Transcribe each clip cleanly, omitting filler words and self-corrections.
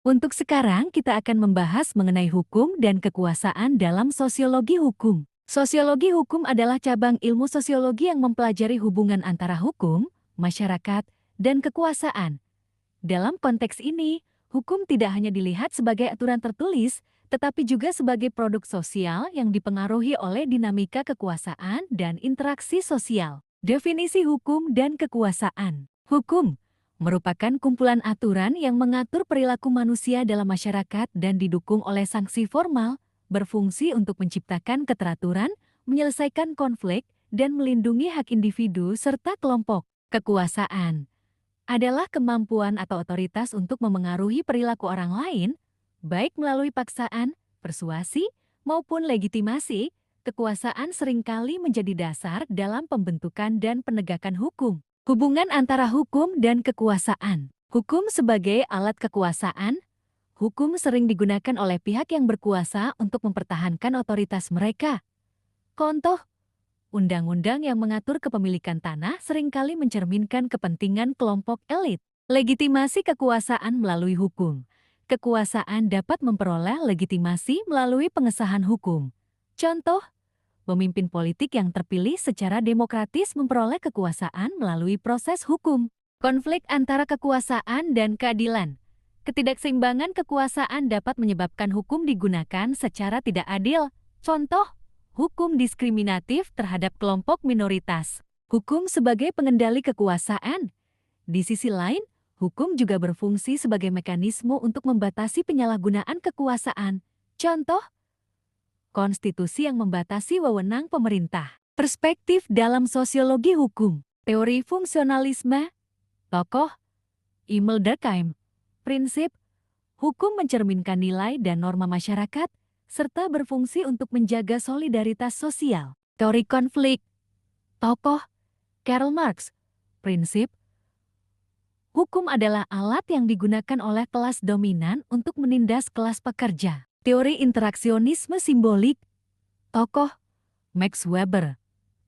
Untuk sekarang kita akan membahas mengenai hukum dan kekuasaan dalam sosiologi hukum. Sosiologi hukum adalah cabang ilmu sosiologi yang mempelajari hubungan antara hukum, masyarakat, dan kekuasaan. Dalam konteks ini, hukum tidak hanya dilihat sebagai aturan tertulis, tetapi juga sebagai produk sosial yang dipengaruhi oleh dinamika kekuasaan dan interaksi sosial. Definisi hukum dan kekuasaan. Hukum merupakan kumpulan aturan yang mengatur perilaku manusia dalam masyarakat dan didukung oleh sanksi formal, berfungsi untuk menciptakan keteraturan, menyelesaikan konflik, dan melindungi hak individu serta kelompok. Kekuasaan adalah kemampuan atau otoritas untuk memengaruhi perilaku orang lain, baik melalui paksaan, persuasi, maupun legitimasi. Kekuasaan seringkali menjadi dasar dalam pembentukan dan penegakan hukum. Hubungan antara hukum dan kekuasaan. Hukum sebagai alat kekuasaan. Hukum sering digunakan oleh pihak yang berkuasa untuk mempertahankan otoritas mereka. Contoh, undang-undang yang mengatur kepemilikan tanah seringkali mencerminkan kepentingan kelompok elit. Legitimasi kekuasaan melalui hukum. Kekuasaan dapat memperoleh legitimasi melalui pengesahan hukum. Contoh, pemimpin politik yang terpilih secara demokratis memperoleh kekuasaan melalui proses hukum. Konflik antara kekuasaan dan keadilan. Ketidakseimbangan kekuasaan dapat menyebabkan hukum digunakan secara tidak adil. Contoh, hukum diskriminatif terhadap kelompok minoritas. Hukum sebagai pengendali kekuasaan. Di sisi lain, hukum juga berfungsi sebagai mekanisme untuk membatasi penyalahgunaan kekuasaan. Contoh, konstitusi yang membatasi wewenang pemerintah. Perspektif dalam sosiologi hukum. Teori fungsionalisme. Tokoh Emil Durkheim. Prinsip, hukum mencerminkan nilai dan norma masyarakat, serta berfungsi untuk menjaga solidaritas sosial. Teori konflik. Tokoh Karl Marx. Prinsip, hukum adalah alat yang digunakan oleh kelas dominan untuk menindas kelas pekerja. Teori interaksionisme simbolik. Tokoh Max Weber.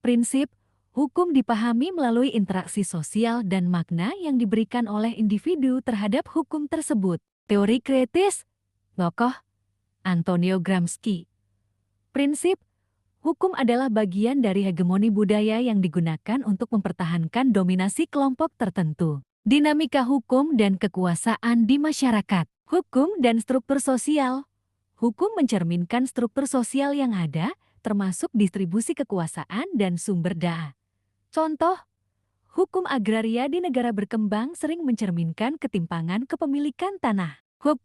Prinsip, hukum dipahami melalui interaksi sosial dan makna yang diberikan oleh individu terhadap hukum tersebut. Teori kritis. Tokoh Antonio Gramsci. Prinsip, hukum adalah bagian dari hegemoni budaya yang digunakan untuk mempertahankan dominasi kelompok tertentu. Dinamika hukum dan kekuasaan di masyarakat. Hukum dan struktur sosial. Hukum mencerminkan struktur sosial yang ada, termasuk distribusi kekuasaan dan sumber daya. Contoh, hukum agraria di negara berkembang sering mencerminkan ketimpangan kepemilikan tanah. Hukum